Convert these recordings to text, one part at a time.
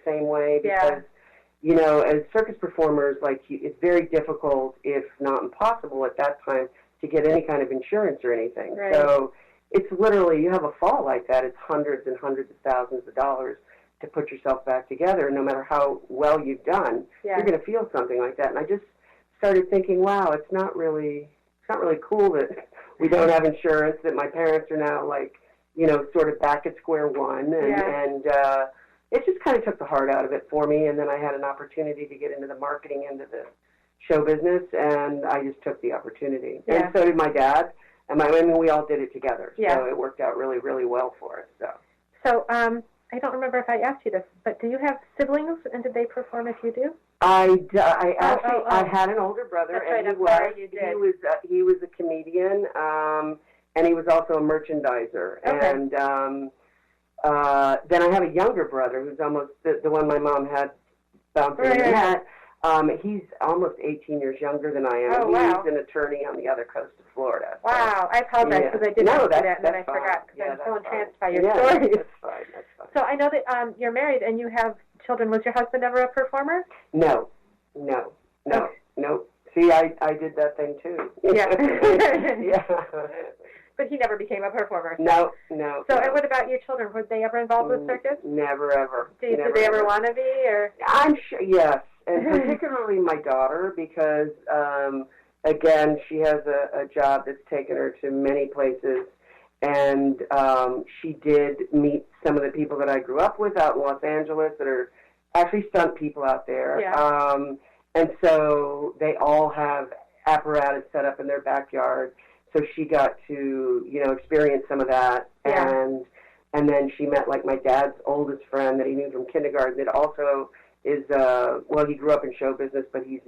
same way because, as circus performers, it's very difficult, if not impossible at that time, to get any kind of insurance or anything. Right. So it's literally, you have a fall like that, it's hundreds and hundreds of thousands of dollars to put yourself back together. No matter how well you've done, you're going to feel something like that. And I just started thinking, wow, it's not really cool that we don't have insurance, that my parents are now sort of back at square one. And it just kind of took the heart out of it for me. And then I had an opportunity to get into the marketing end of the show business, and I just took the opportunity. Yeah. And so did my dad. And we all did it together. Yeah. So it worked out really, really well for us. So I don't remember if I asked you this, but do you have siblings, and did they perform if you do? I had an older brother, and he was a comedian, and he was also a merchandiser. Okay. And then I have a younger brother who's almost the one my mom had bouncing in the net. He's almost 18 years younger than I am. Oh, wow. He's an attorney on the other coast of Florida. So. Wow, I apologize because I didn't ask you that, and then I forgot because I'm so entranced by your stories. That's fine. So I know that you're married and you have children. Was your husband ever a performer? No. See, I did that thing too. Yeah. Yeah. But he never became a performer. No. So, and what about your children? Were they ever involved with circus? Never, ever. Did they ever want to be? Or? I'm sure, yes. And particularly my daughter, because, again, she has a job that's taken her to many places. And she did meet some of the people that I grew up with out in Los Angeles that are actually stunt people out there. Yeah. And so they all have apparatus set up in their backyard. So she got to, experience some of that. Yeah. And then she met, my dad's oldest friend that he knew from kindergarten that also is, he grew up in show business, but he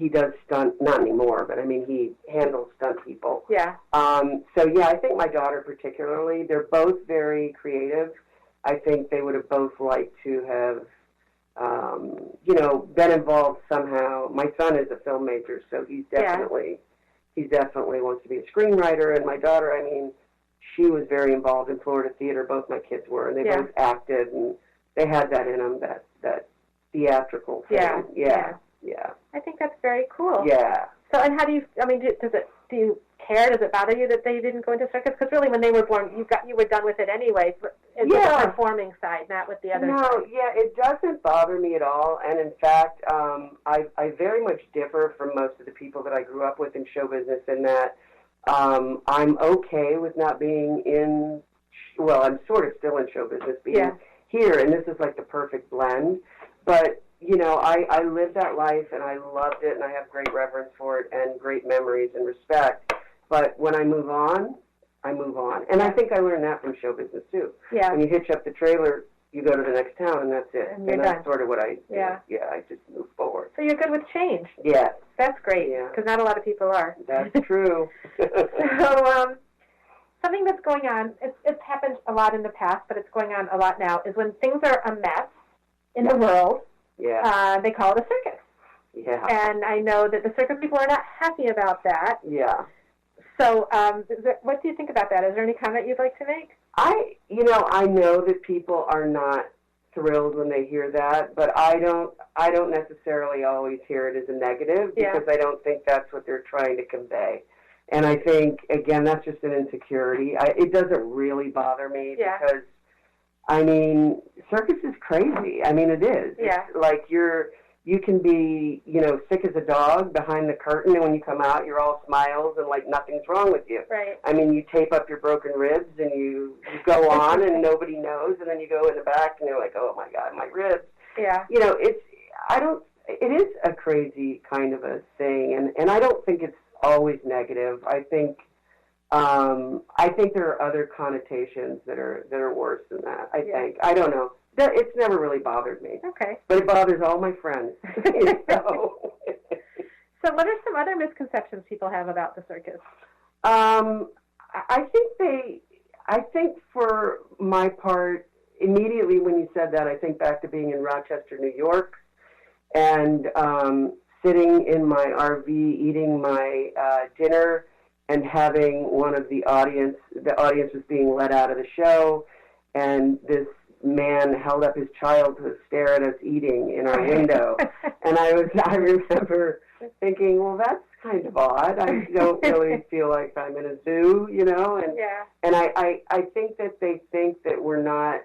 does stunt, not anymore, but he handles stunt people. Yeah. I think my daughter particularly, they're both very creative. I think they would have both liked to have, been involved somehow. My son is a film major, so he definitely wants to be a screenwriter. And my daughter, she was very involved in Florida theater. Both my kids were, and they both acted, and they had that in them, that theatrical thing. Yeah. I think that's very cool. Yeah. So, and how do you? Do you care? Does it bother you that they didn't go into circus? Because really, when they were born, you were done with it anyway. With the performing side, not with the other side. No, it doesn't bother me at all. And in fact, I very much differ from most of the people that I grew up with in show business in that I'm okay with not being in. Well, I'm sort of still in show business, being here, and this is like the perfect blend. But I lived that life, and I loved it, and I have great reverence for it and great memories and respect. But when I move on, I move on. And I think I learned that from show business, too. Yeah. When you hitch up the trailer, you go to the next town, and that's it. And that's sort of what I do. Yeah. Yeah, I just move forward. So you're good with change. Yeah. That's great, because not a lot of people are. That's true. So something that's going on, it's happened a lot in the past, but it's going on a lot now, is when things are a mess in the world, they call it a circus. Yeah. And I know that the circus people are not happy about that. Yeah. So what do you think about that? Is there any comment you'd like to make? I know that people are not thrilled when they hear that, but I don't necessarily always hear it as a negative because I don't think that's what they're trying to convey. And I think, again, that's just an insecurity. It doesn't really bother me because, circus is crazy. It is. Yeah. It's like you can be, sick as a dog behind the curtain, and when you come out, you're all smiles and like nothing's wrong with you. Right. You tape up your broken ribs and you go on and nobody knows, and then you go in the back and you're like, oh my God, my ribs. Yeah. It is a crazy kind of a thing, and I don't think it's always negative. I think there are other connotations that are worse than that. I think. I don't know. It's never really bothered me. Okay. But it bothers all my friends. So what are some other misconceptions people have about the circus? I think for my part, immediately when you said that, I think back to being in Rochester, New York, and sitting in my RV, eating my dinner, and having one of the audience was being let out of the show, and this man held up his child to stare at us eating in our window. And I remember thinking, well, that's kind of odd. I don't really feel like I'm in a zoo, you know, and I think that they think that we're not,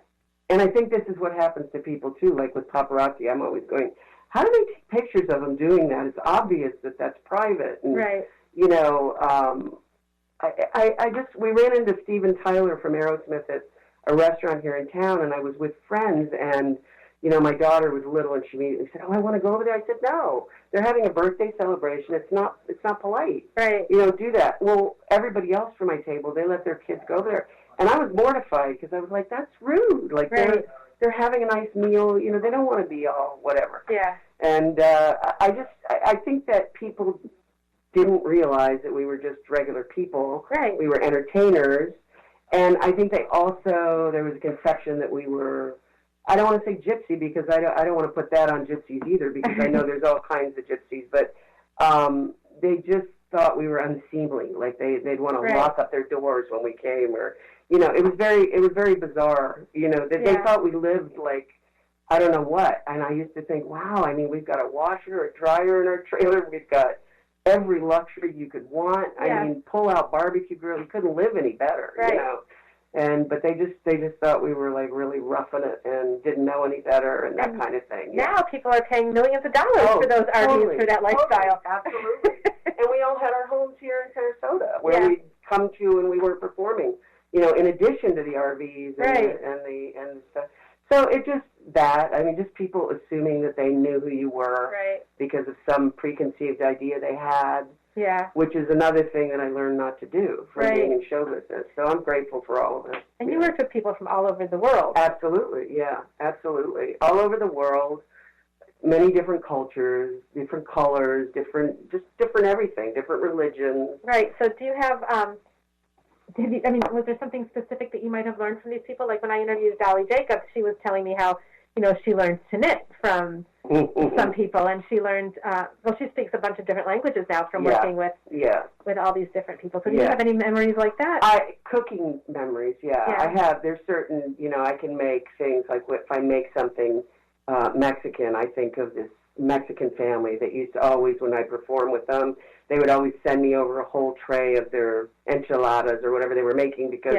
and I think this is what happens to people too, like with paparazzi. I'm always going, how do they take pictures of them doing that? It's obvious that that's private. And, you know, we ran into Steven Tyler from Aerosmith at a restaurant here in town, and I was with friends, and, you know, my daughter was little, and she immediately said, oh, I want to go over there. I said, no, they're having a birthday celebration. It's not polite. Right. You know, do that. Well, everybody else from my table, they let their kids go there. And I was mortified because I was like, that's rude. Like, they're having a nice meal. You know, they don't want to be all whatever. Yeah. And I think that people didn't realize that we were just regular people. Right. We were entertainers. And I think there was a conception that we were, I don't want to say gypsy because I don't want to put that on gypsies either because I know there's all kinds of gypsies, but they just thought we were unseemly. Like they'd want to lock up their doors when we came, or, you know, it was very bizarre. You know, they thought we lived like, I don't know what. And I used to think, wow, I mean, we've got a washer, a dryer in our trailer. We've got every luxury you could want. I mean, pull-out barbecue grill. You couldn't live any better, you know. But they just thought we were like really roughing it and didn't know any better and that kind of thing. Now people are paying millions of dollars for those RVs for that lifestyle. Absolutely. And we all had our homes here in Sarasota where we'd come to when we were performing. You know, in addition to the RVs and stuff. So it just just people assuming that they knew who you were because of some preconceived idea they had. Yeah. Which is another thing that I learned not to do from being in show business. So I'm grateful for all of it. And you work with people from all over the world. Absolutely, yeah, absolutely. All over the world, many different cultures, different colors, different everything, different religions. Right. So do you have, was there something specific that you might have learned from these people? Like when I interviewed Dolly Jacobs, she was telling me how, you know, she learned to knit from some people, and she learned, she speaks a bunch of different languages now from working with all these different people. So do you have any memories like that? Cooking memories, I have. There's certain, you know, I can make things, like if I make something Mexican, I think of this Mexican family that used to always, when I perform with them, they would always send me over a whole tray of their enchiladas or whatever they were making because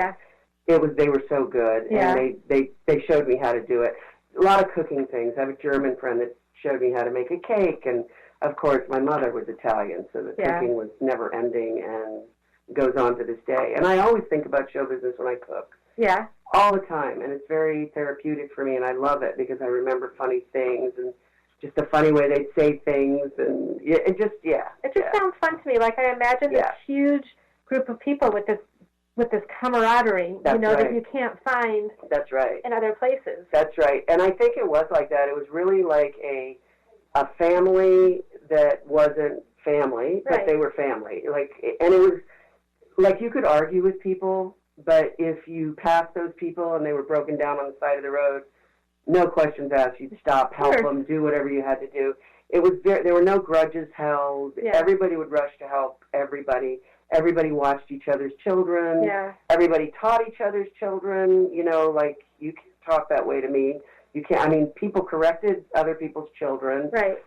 they were so good, and they showed me how to do it. A lot of cooking things. I have a German friend that showed me how to make a cake, and of course my mother was Italian, so the cooking was never ending and goes on to this day. And I always think about show business when I cook. Yeah. All the time, and it's very therapeutic for me, and I love it because I remember funny things and just the funny way they'd say things, and it just sounds fun to me. Like I imagine this huge group of people with this camaraderie, that you can't find in other places. That's right. And I think it was like that. It was really like a family that wasn't family, but they were family. And it was like you could argue with people, but if you passed those people and they were broken down on the side of the road, no questions asked. You'd stop, help them, do whatever you had to do. It was there were no grudges held. Yeah. Everybody would rush to help everybody. Everybody watched each other's children. Yeah. Everybody taught each other's children. You know, like, you can talk that way to me. You can't. I mean, people corrected other people's children. Right.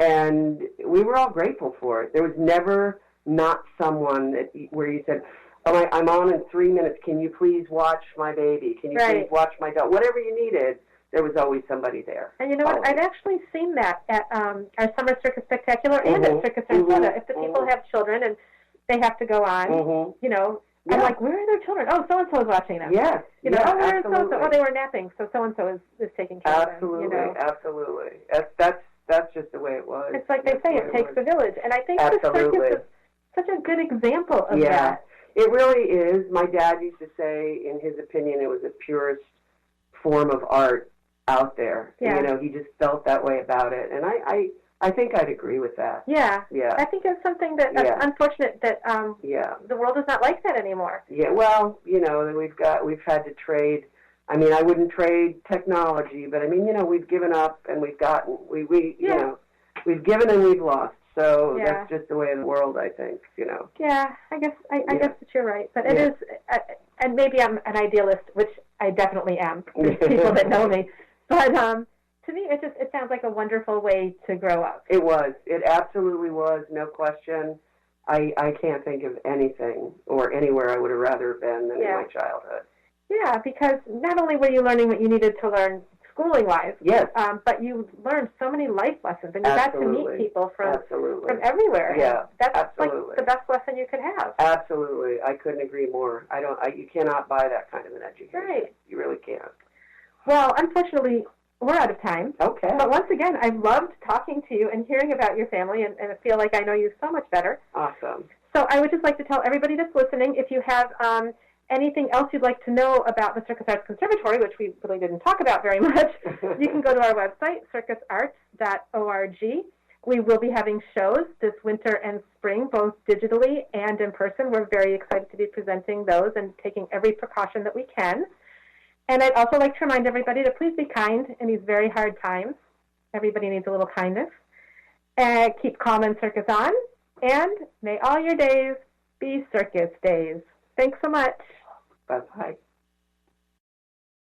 And we were all grateful for it. There was never not someone where you said, "Oh, I'm on in 3 minutes. Can you please watch my baby? Can you please watch my dog?" Whatever you needed, there was always somebody there. And you know what? I've actually seen that at our Summer Circus Spectacular and at Circus Sarasota. If the people have children and they have to go on, you know, I'm like, where are their children? Oh, so-and-so is watching them. Yes. You know, where is so-and-so? Oh, they were napping, so so-and-so is taking care of them. You know? Absolutely. That's just the way it was. It's like they say, it takes a village. And I think the circus is such a good example of that. It really is. My dad used to say, in his opinion, it was the purest form of art out there. Yeah. You know, he just felt that way about it. And I think I'd agree with that. Yeah. Yeah. I think it's something that's unfortunate that the world is not like that anymore. Yeah. Well, you know, we've had to trade. I mean, I wouldn't trade technology, but I mean, you know, we've given up and we've gotten. You know, we've given and we've lost. So that's just the way of the world, I think, you know. Yeah, I guess that you're right. But it is, and maybe I'm an idealist, which I definitely am. There's people that know me. But to me, it sounds like a wonderful way to grow up. It was. It absolutely was, no question. I can't think of anything or anywhere I would have rather been than in my childhood. Yeah, because not only were you learning what you needed to learn schooling-wise, yes, but you learned so many life lessons, and you got to meet people from everywhere. Yeah, that's like the best lesson you could have. Absolutely, I couldn't agree more. You cannot buy that kind of an education. Right. You really can't. Well, unfortunately, we're out of time. Okay. But once again, I've loved talking to you and hearing about your family, and I feel like I know you so much better. Awesome. So I would just like to tell everybody that's listening, if you have anything else you'd like to know about the Circus Arts Conservatory, which we really didn't talk about very much, you can go to our website, circusarts.org. We will be having shows this winter and spring, both digitally and in person. We're very excited to be presenting those and taking every precaution that we can. And I'd also like to remind everybody to please be kind in these very hard times. Everybody needs a little kindness. And keep calm and circus on. And may all your days be circus days. Thanks so much. Bye-bye.